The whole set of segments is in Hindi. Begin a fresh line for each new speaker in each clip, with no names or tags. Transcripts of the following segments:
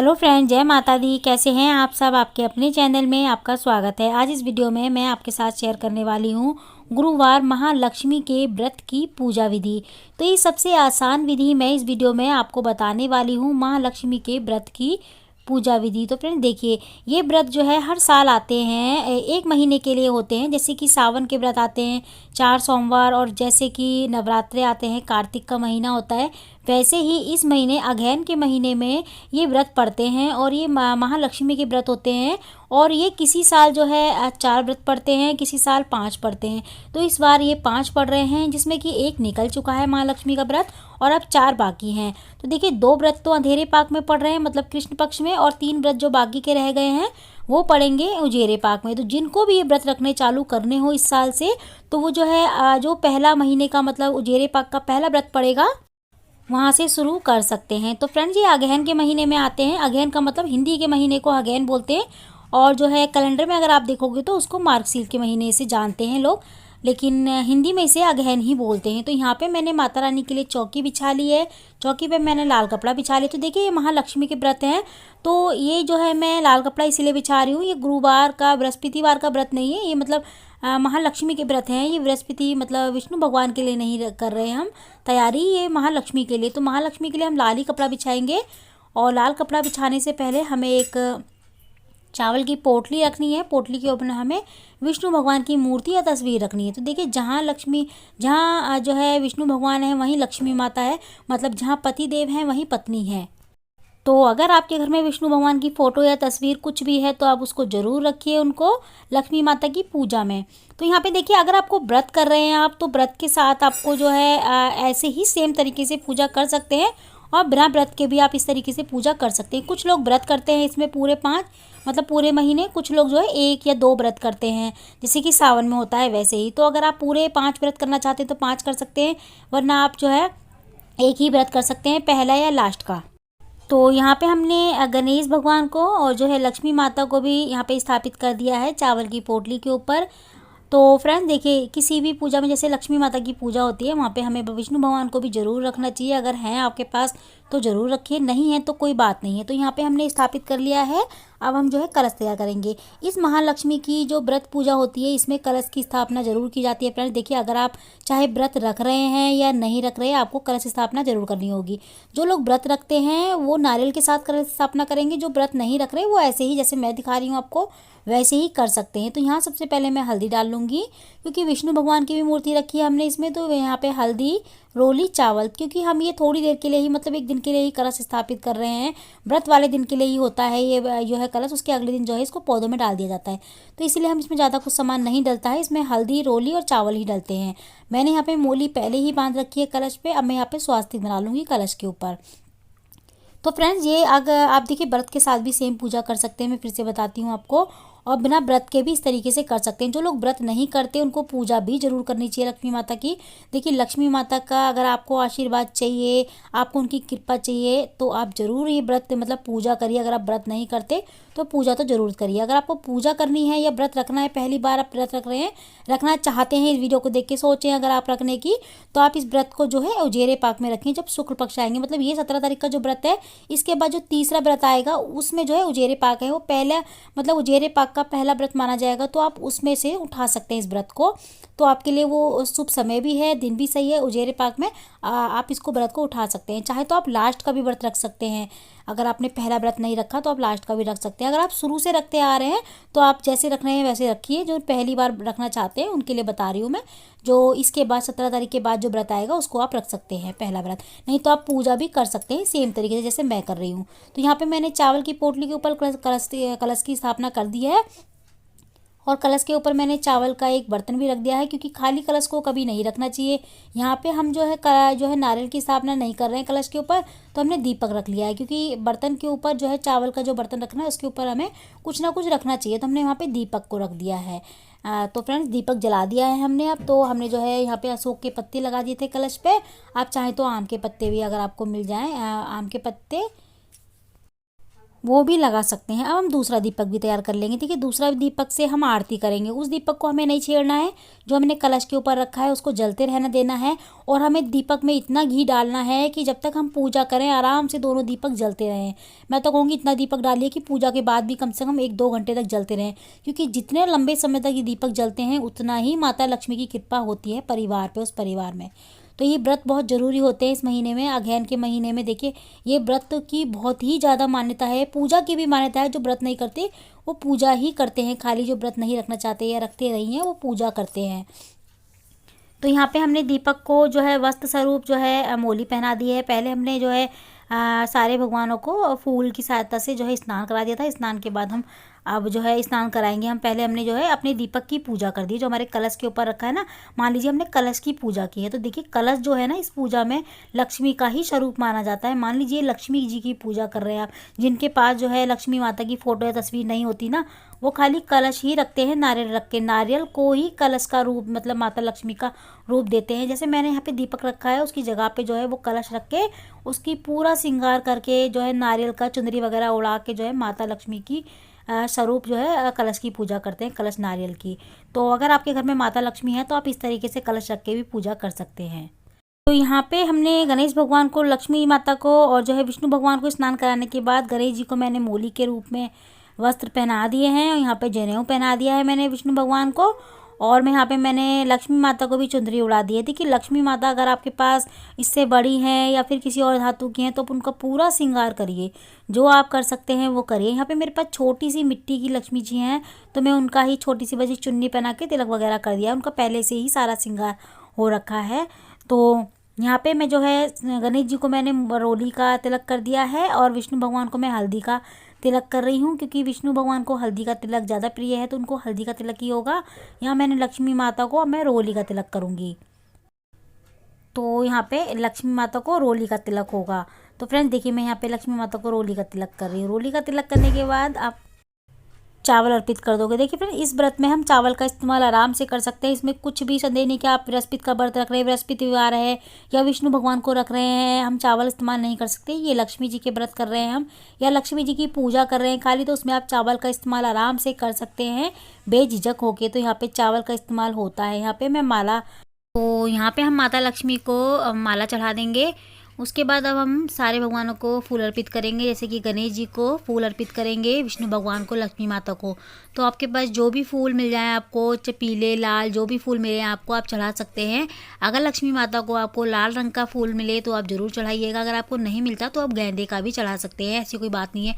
हेलो फ्रेंड, जय माता दी। कैसे हैं आप सब। आपके अपने चैनल में आपका स्वागत है। आज इस वीडियो में मैं आपके साथ शेयर करने वाली हूँ गुरुवार महालक्ष्मी के व्रत की पूजा विधि। तो ये सबसे आसान विधि मैं इस वीडियो में आपको बताने वाली हूँ, महालक्ष्मी के व्रत की पूजा विधि। तो फ्रेंड देखिए, ये व्रत जो है हर साल आते हैं, एक महीने के लिए होते हैं। जैसे कि सावन के व्रत आते हैं 4 सोमवार, और जैसे कि नवरात्रे आते हैं, कार्तिक का महीना होता है, वैसे ही इस महीने अगहन के महीने में ये व्रत पड़ते हैं। और ये महालक्ष्मी के व्रत होते हैं। और ये किसी साल जो है 4 व्रत पड़ते हैं, किसी साल 5 पड़ते हैं। तो इस बार ये 5 पड़ रहे हैं, जिसमें कि एक निकल चुका है महालक्ष्मी का व्रत, और अब 4 बाकी हैं। तो देखिए, 2 व्रत तो अंधेरे पाक में पड़ रहे हैं, मतलब कृष्ण पक्ष में, और 3 व्रत जो बाकी के रह गए हैं वो पड़ेंगे उजेरे पाक में। तो जिनको भी ये व्रत रखने चालू करने हो इस साल से, तो वो जो है जो पहला महीने का मतलब उजेरे पाक का पहला व्रत पड़ेगा, वहाँ से शुरू कर सकते हैं। तो फ्रेंड्स, ये अगहन के महीने में आते हैं। अगहन का मतलब हिंदी के महीने को अगहन बोलते हैं, और जो है कैलेंडर में अगर आप देखोगे तो उसको मार्गशीर्ष के महीने से जानते हैं लोग, लेकिन हिंदी में इसे अगहन ही बोलते हैं। तो यहाँ पे मैंने माता रानी के लिए चौकी बिछा ली है। चौकी पे मैंने लाल कपड़ा बिछा लिया। तो देखिए, ये महालक्ष्मी के व्रत हैं, तो ये जो है मैं लाल कपड़ा इसीलिए बिछा रही हूँ। ये गुरुवार का बृहस्पतिवार का व्रत नहीं है, ये मतलब महालक्ष्मी के व्रत हैं। ये बृहस्पति मतलब विष्णु भगवान के लिए नहीं कर रहे हैं हम तैयारी, ये महालक्ष्मी के लिए। तो महालक्ष्मी के लिए हम लाल ही कपड़ा बिछाएंगे। और लाल कपड़ा बिछाने से पहले हमें एक चावल की पोटली रखनी है। पोटली के ऊपर हमें विष्णु भगवान की मूर्ति या तस्वीर रखनी है। तो देखिए, जहाँ जो है विष्णु भगवान है वहीं लक्ष्मी माता है, मतलब जहाँ पति देव हैं वहीं पत्नी है। तो अगर आपके घर में विष्णु भगवान की फ़ोटो या तस्वीर कुछ भी है तो आप उसको ज़रूर रखिए उनको लक्ष्मी माता की पूजा में। तो यहाँ पे देखिए, अगर आपको व्रत कर रहे हैं आप, तो व्रत के साथ आपको जो है ऐसे ही सेम तरीके से पूजा कर सकते हैं, और बिना व्रत के भी आप इस तरीके से पूजा कर सकते हैं। कुछ लोग व्रत करते हैं इसमें पूरे 5 मतलब पूरे महीने, कुछ लोग जो है 1 या 2 व्रत करते हैं, जैसे कि सावन में होता है वैसे ही। तो अगर आप पूरे 5 व्रत करना चाहते हैं तो 5 कर सकते हैं, वरना आप जो है एक ही व्रत कर सकते हैं, पहला या लास्ट का। तो यहाँ पे हमने गणेश भगवान को और जो है लक्ष्मी माता को भी यहाँ पे स्थापित कर दिया है चावल की पोटली के ऊपर। तो फ्रेंड्स देखिए, किसी भी पूजा में जैसे लक्ष्मी माता की पूजा होती है, वहाँ पे हमें विष्णु भगवान को भी ज़रूर रखना चाहिए। अगर हैं आपके पास तो ज़रूर रखिए, नहीं है तो कोई बात नहीं है। तो यहाँ पे हमने स्थापित कर लिया है। अब हम जो है कलश तैयार करेंगे। इस महालक्ष्मी की जो व्रत पूजा होती है, इसमें कलश की स्थापना जरूर की जाती है। फ्रेंड्स देखिए, अगर आप चाहे व्रत रख रहे हैं या नहीं रख रहे हैं, आपको कलश स्थापना जरूर करनी होगी। जो लोग व्रत रखते हैं वो नारियल के साथ कलश स्थापना करेंगे, जो व्रत नहीं रख रहे वो ऐसे ही जैसे मैं दिखा रही हूँ आपको वैसे ही कर सकते हैं। तो यहाँ सबसे पहले मैं हल्दी डाल लूँगी, क्योंकि विष्णु भगवान की भी मूर्ति रखी है हमने इसमें। तो यहाँ पे हल्दी, रोली, चावल, क्योंकि हम ये थोड़ी देर के लिए ही मतलब एक दिन के लिए ही कलश स्थापित कर रहे हैं। व्रत वाले दिन के लिए ही होता है ये जो है कलश, उसके अगले दिन जो है इसको पौधों में डाल दिया जाता है। तो इसलिए हम इसमें ज़्यादा कुछ सामान नहीं डलता है, इसमें हल्दी, रोली और चावल ही डलते हैं। मैंने यहाँ पे मूली पहले ही बांध रखी है कलश पे। अब मैं यहाँ पे स्वास्तिक बना लूँगी कलश के ऊपर। तो फ्रेंड्स, ये अगर आप देखिए व्रत के साथ भी सेम पूजा कर सकते हैं, मैं फिर से बताती हूँ आपको। और बिना व्रत के भी इस तरीके से कर सकते हैं। जो लोग व्रत नहीं करते उनको पूजा भी जरूर करनी चाहिए लक्ष्मी माता की। देखिए, लक्ष्मी माता का अगर आपको आशीर्वाद चाहिए, आपको उनकी कृपा चाहिए, तो आप जरूर ये व्रत मतलब पूजा करिए। अगर आप व्रत नहीं करते तो पूजा तो जरूर करिए। अगर आपको पूजा करनी है या व्रत रखना है, पहली बार आप व्रत रख रहे हैं, रखना चाहते हैं, इस वीडियो को देख के सोचें अगर आप रखने की, तो आप इस व्रत को जो है उजेरे पाक में रखें जब शुक्ल पक्ष आएंगे। मतलब ये 17 तारीख का जो व्रत है, इसके बाद जो तीसरा व्रत आएगा उसमें जो है उजेरे पाक है, वो पहला मतलब उजेरे पाक का पहला व्रत माना जाएगा। तो आप उसमें से उठा सकते हैं इस व्रत को। तो आपके लिए वो शुभ समय भी है, दिन भी सही है। उजेरे पाक में आप इसको व्रत को उठा सकते हैं। चाहे तो आप लास्ट का भी व्रत रख सकते हैं। अगर आपने पहला व्रत नहीं रखा तो आप लास्ट का भी रख सकते हैं। अगर आप शुरू से रखते आ रहे हैं तो आप जैसे रख रहे हैं वैसे रखिए। जो पहली बार रखना चाहते हैं उनके लिए बता रही हूँ मैं। जो इसके बाद 17 तारीख के बाद जो व्रत आएगा उसको आप रख सकते हैं पहला व्रत। नहीं तो आप पूजा भी कर सकते हैं सेम तरीके से जैसे मैं कर रही हूँ। तो यहाँ पे मैंने चावल की पोटली के ऊपर कलश की स्थापना कर दी है, और कलश के ऊपर मैंने चावल का एक बर्तन भी रख दिया है, क्योंकि खाली कलश को कभी नहीं रखना चाहिए। यहाँ पे हम जो है नारियल की स्थापना नहीं कर रहे हैं कलश के ऊपर, तो हमने दीपक रख लिया है। क्योंकि बर्तन के ऊपर जो है चावल का जो बर्तन रखना है उसके ऊपर हमें कुछ ना कुछ रखना चाहिए, तो हमने वहाँ पे दीपक को रख दिया है। तो फ्रेंड्स, दीपक जला दिया है हमने। अब तो हमने जो है यहाँ पे अशोक के पत्ते लगा दिए थे कलश पे। आप चाहें तो आम के पत्ते भी अगर आपको मिल जाएँ, आम के पत्ते वो भी लगा सकते हैं। अब हम दूसरा दीपक भी तैयार कर लेंगे। ठीक है, दूसरा दीपक से हम आरती करेंगे। उस दीपक को हमें नहीं छेड़ना है, जो हमने कलश के ऊपर रखा है उसको जलते रहना देना है। और हमें दीपक में इतना घी डालना है कि जब तक हम पूजा करें आराम से दोनों दीपक जलते रहें। मैं तो कहूँगी इतना दीपक डालिए कि पूजा के बाद भी कम से कम 1-2 घंटे तक जलते रहें, क्योंकि जितने लंबे समय तक ये दीपक जलते हैं उतना ही माता लक्ष्मी की कृपा होती है परिवार पे, उस परिवार में। तो ये व्रत बहुत ज़रूरी होते हैं इस महीने में, अगहन के महीने में। देखिए ये व्रत की बहुत ही ज़्यादा मान्यता है, पूजा की भी मान्यता है। जो व्रत नहीं करते वो पूजा ही करते हैं, खाली जो व्रत नहीं रखना चाहते या रखते नहीं हैं वो पूजा करते हैं। तो यहाँ पे हमने दीपक को जो है वस्त्र स्वरूप जो है मोली पहना दी है। पहले हमने जो है सारे भगवानों को फूल की सहायता से जो है स्नान करा दिया था। स्नान के बाद हम अब जो है स्नान कराएंगे हम। पहले हमने जो है अपने दीपक की पूजा कर दी, जो हमारे कलश के ऊपर रखा है ना। मान लीजिए हमने कलश की पूजा की है, तो देखिए कलश जो है ना इस पूजा में लक्ष्मी का ही स्वरूप माना जाता है। मान लीजिए लक्ष्मी जी की पूजा कर रहे हैं आप, जिनके पास जो है लक्ष्मी माता की फोटो या तस्वीर नहीं होती ना, वो खाली कलश ही रखते हैं, नारियल रख के। नारियल को ही कलश का रूप मतलब माता लक्ष्मी का रूप देते हैं। जैसे मैंने यहाँ पे दीपक रखा है, उसकी जगह पे जो है वो कलश रख के उसकी पूरा श्रृंगार करके जो है नारियल का चुनरी वगैरह उड़ा के जो है माता लक्ष्मी की स्वरूप जो है कलश की पूजा करते हैं, कलश नारियल की। तो अगर आपके घर में माता लक्ष्मी है तो आप इस तरीके से कलश रख के भी पूजा कर सकते हैं। तो यहाँ पे हमने गणेश भगवान को, लक्ष्मी माता को और जो है विष्णु भगवान को स्नान कराने के बाद गणेश जी को मैंने मोली के रूप में वस्त्र पहना दिए हैं। और यहाँ पे जनेऊ पहना दिया है मैंने विष्णु भगवान को। और मैं यहाँ पे मैंने लक्ष्मी माता को भी चुंदरी उड़ा दी है। देखिए लक्ष्मी माता अगर आपके पास इससे बड़ी हैं या फिर किसी और धातु की हैं तो आप उनका पूरा श्रृंगार करिए, जो आप कर सकते हैं वो करिए। यहाँ पे मेरे पास छोटी सी मिट्टी की लक्ष्मी जी हैं, तो मैं उनका ही छोटी सी बसी चुन्नी पहना के तिलक वगैरह कर दिया। उनका पहले से ही सारा श्रृंगार हो रखा है। तो यहाँ पे मैं जो है गणेश जी को मैंने रोली का तिलक कर दिया है और विष्णु भगवान को मैं हल्दी का तिलक कर रही हूँ, क्योंकि विष्णु भगवान को हल्दी का तिलक ज़्यादा प्रिय है तो उनको हल्दी का तिलक ही होगा। यहाँ मैंने लक्ष्मी माता को, अब मैं रोली का तिलक करूँगी, तो यहाँ पे लक्ष्मी माता को रोली का तिलक होगा। तो फ्रेंड्स देखिए मैं यहाँ पे लक्ष्मी माता को रोली का तिलक कर रही हूँ। रोली का तिलक करने के बाद आप चावल अर्पित कर दोगे। देखिए फ्रेंड इस व्रत में हम चावल का इस्तेमाल आराम से कर सकते हैं, इसमें कुछ भी संदेह नहीं कि आप बृहस्पति का व्रत रख रहे हैं, बृहस्पति वार है या विष्णु भगवान को रख रहे हैं, हम चावल इस्तेमाल नहीं कर सकते। ये लक्ष्मी जी के व्रत कर रहे हैं हम या लक्ष्मी जी की पूजा कर रहे हैं खाली, तो उसमें आप चावल का इस्तेमाल आराम से कर सकते हैं बेझिझक होके। तो यहाँ पे चावल का इस्तेमाल होता है। यहाँ पे मैं माला, तो यहाँ पे हम माता लक्ष्मी को माला चढ़ा देंगे। उसके बाद अब हम सारे भगवानों को फूल अर्पित करेंगे, जैसे कि गणेश जी को फूल अर्पित करेंगे, विष्णु भगवान को, लक्ष्मी माता को। तो आपके पास जो भी फूल मिल जाए आपको, पीले लाल जो भी फूल मिले आपको आप चढ़ा सकते हैं। अगर लक्ष्मी माता को आपको लाल रंग का फूल मिले तो आप ज़रूर चढ़ाइएगा। अगर आपको नहीं मिलता तो आप गेंदे का भी चढ़ा सकते हैं। ऐसी कोई बात नहीं है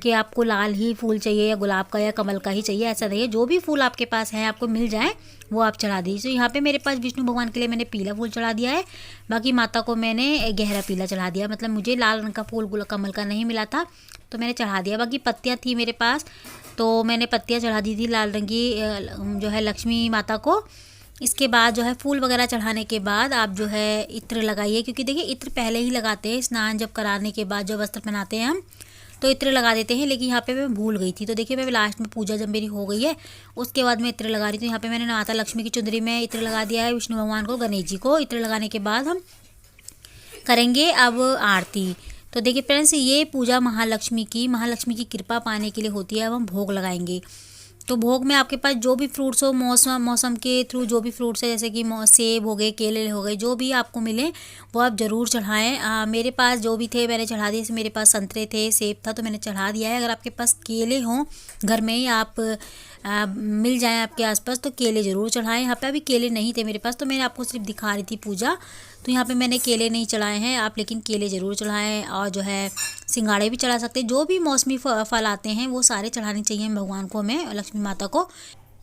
कि आपको लाल ही फूल चाहिए या गुलाब का या कमल का ही चाहिए, ऐसा नहीं है। जो भी फूल आपके पास है आपको मिल जाए वो आप चढ़ा दीजिए। तो यहाँ पे मेरे पास विष्णु भगवान के लिए मैंने पीला फूल चढ़ा दिया है, बाकी माता को मैंने गहरा पीला चढ़ा दिया। मतलब मुझे लाल रंग का फूल गुलाब कमल का नहीं मिला था तो मैंने चढ़ा दिया। बाकी पत्तियाँ थी मेरे पास तो मैंने पत्तियाँ चढ़ा दी थी लाल रंग की जो है लक्ष्मी माता को। इसके बाद जो है फूल वगैरह चढ़ाने के बाद आप जो है इत्र लगाइए, क्योंकि देखिए इत्र पहले ही लगाते हैं, स्नान जब कराने के बाद जो वस्त्र पहनाते हैं हम तो इत्र लगा देते हैं। लेकिन यहाँ पे मैं भूल गई थी, तो देखिए मैं लास्ट में पूजा जब मेरी हो गई है उसके बाद मैं इत्र लगा रही थी। यहाँ पे मैंने माता लक्ष्मी की चुंदरी में इत्र लगा दिया है, विष्णु भगवान को, गणेश जी को। इत्र लगाने के बाद हम करेंगे अब आरती। तो देखिए फ्रेंड्स ये पूजा महालक्ष्मी की कृपा पाने के लिए होती है। अब हम भोग लगाएंगे। तो भोग में आपके पास जो भी फ्रूट्स हो, मौसम के थ्रू जो भी फ्रूट्स है, जैसे कि सेब हो गए, केले हो गए, जो भी आपको मिले वो आप ज़रूर चढ़ाएं। मेरे पास जो भी थे मैंने चढ़ा दिए। जैसे मेरे पास संतरे थे, सेब था, तो मैंने चढ़ा दिया है। अगर आपके पास केले हों घर में या आप मिल जाएं आपके आसपास तो केले ज़रूर चढ़ाएं। यहाँ पे अभी केले नहीं थे मेरे पास तो मैंने आपको सिर्फ दिखा रही थी पूजा, तो यहाँ पे मैंने केले नहीं चढ़ाए हैं। आप लेकिन केले ज़रूर चढ़ाएं और जो है सिंगाड़े भी चढ़ा सकते हैं। जो भी मौसमी फल आते हैं वो सारे चढ़ाने चाहिए भगवान को, हमें, लक्ष्मी माता को।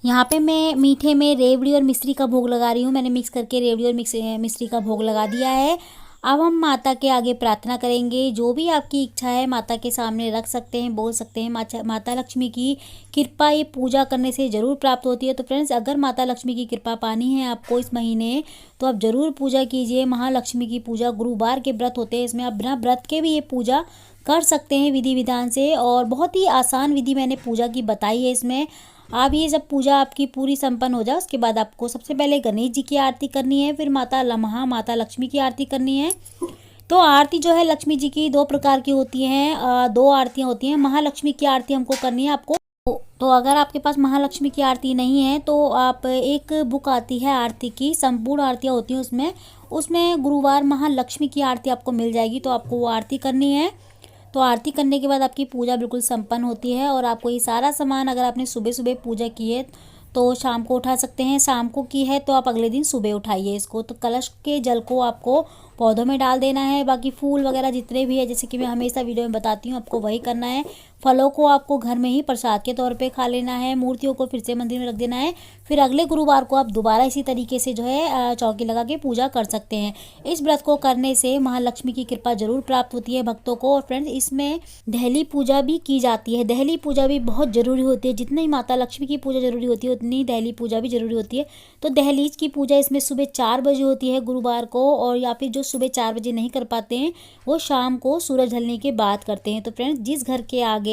यहाँ पे मैं मीठे में रेवड़ी और मिश्री का भोग लगा रही हूँ। मैंने मिक्स करके रेवड़ी और मिश्री का भोग लगा दिया है। अब हम माता के आगे प्रार्थना करेंगे। जो भी आपकी इच्छा है माता के सामने रख सकते हैं, बोल सकते हैं। माता लक्ष्मी की कृपा ये पूजा करने से ज़रूर प्राप्त होती है। तो फ्रेंड्स अगर माता लक्ष्मी की कृपा पानी है आपको इस महीने तो आप ज़रूर पूजा कीजिए। महालक्ष्मी की पूजा गुरुवार के व्रत होते हैं, इसमें आप बिना व्रत के भी ये पूजा कर सकते हैं विधि विधान से। और बहुत ही आसान विधि मैंने पूजा की बताई है इसमें। आप ये जब पूजा आपकी पूरी संपन्न हो जाए उसके बाद आपको सबसे पहले गणेश जी की आरती करनी है, फिर माता लक्ष्मी की आरती करनी है। तो आरती जो है लक्ष्मी जी की दो प्रकार की होती हैं, दो आरतियाँ होती हैं। महालक्ष्मी की आरती हमको करनी है आपको। तो अगर आपके पास महालक्ष्मी की आरती नहीं है तो आप एक बुक आती है आरती की, संपूर्ण आरतियाँ होती हैं उसमें उसमें गुरुवार महालक्ष्मी की आरती आपको मिल जाएगी। तो आपको वो आरती करनी है। तो आरती करने के बाद आपकी पूजा बिल्कुल संपन्न होती है और आपको ये सारा सामान, अगर आपने सुबह सुबह पूजा की है तो शाम को उठा सकते हैं, शाम को की है तो आप अगले दिन सुबह उठाइए इसको। तो कलश के जल को आपको पौधों में डाल देना है। बाकी फूल वगैरह जितने भी है, जैसे कि मैं हमेशा वीडियो में बताती हूँ, आपको वही करना है। फलों को आपको घर में ही प्रसाद के तौर पे खा लेना है। मूर्तियों को फिर से मंदिर में रख देना है। फिर अगले गुरुवार को आप दोबारा इसी तरीके से जो है चौकी लगा के पूजा कर सकते हैं। इस व्रत को करने से महालक्ष्मी की कृपा जरूर प्राप्त होती है भक्तों को। और फ्रेंड्स, इसमें दहली पूजा भी की जाती है। दहली पूजा भी बहुत जरूरी होती है। जितनी माता लक्ष्मी की पूजा जरूरी होती है उतनी दहली पूजा भी जरूरी होती है। तो दहलीज की पूजा इसमें सुबह 4 बजे होती है गुरुवार को, और या फिर जो सुबह 4 बजे नहीं कर पाते हैं वो शाम को सूरज ढलने के बाद करते हैं। तो फ्रेंड्स, जिस घर के आगे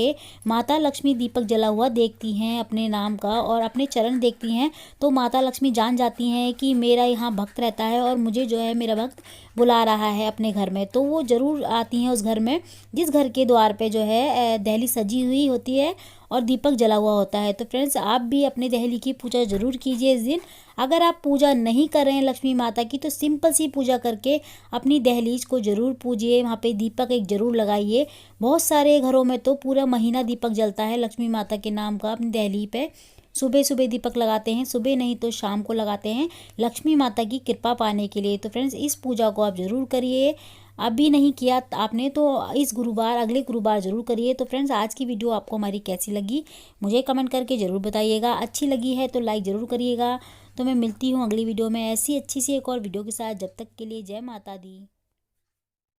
माता लक्ष्मी दीपक जला हुआ देखती हैं अपने नाम का और अपने चरण देखती हैं, तो माता लक्ष्मी जान जाती हैं कि मेरा यहाँ भक्त रहता है और मुझे जो है मेरा भक्त बुला रहा है अपने घर में। तो वो ज़रूर आती हैं उस घर में जिस घर के द्वार पे जो है दहली सजी हुई होती है और दीपक जला हुआ होता है। तो फ्रेंड्स, आप भी अपने दहली की पूजा ज़रूर कीजिए इस दिन। अगर आप पूजा नहीं कर रहे हैं लक्ष्मी माता की तो सिंपल सी पूजा करके अपनी दहलीज को ज़रूर पूजिए। वहाँ पे दीपक एक ज़रूर लगाइए। बहुत सारे घरों में तो पूरा महीना दीपक जलता है लक्ष्मी माता के नाम का अपनी दहली पे। सुबह सुबह दीपक लगाते हैं, सुबह नहीं तो शाम को लगाते हैं लक्ष्मी माता की कृपा पाने के लिए। तो फ्रेंड्स, इस पूजा को आप ज़रूर करिए। अभी नहीं किया आपने तो इस गुरुवार, अगले गुरुवार ज़रूर करिए। तो फ्रेंड्स, आज की वीडियो आपको हमारी कैसी लगी मुझे कमेंट करके ज़रूर बताइएगा। अच्छी लगी है तो लाइक ज़रूर करिएगा। तो मैं मिलती हूँ अगली वीडियो में ऐसी अच्छी सी एक और वीडियो के साथ। जब तक के लिए जय माता दी।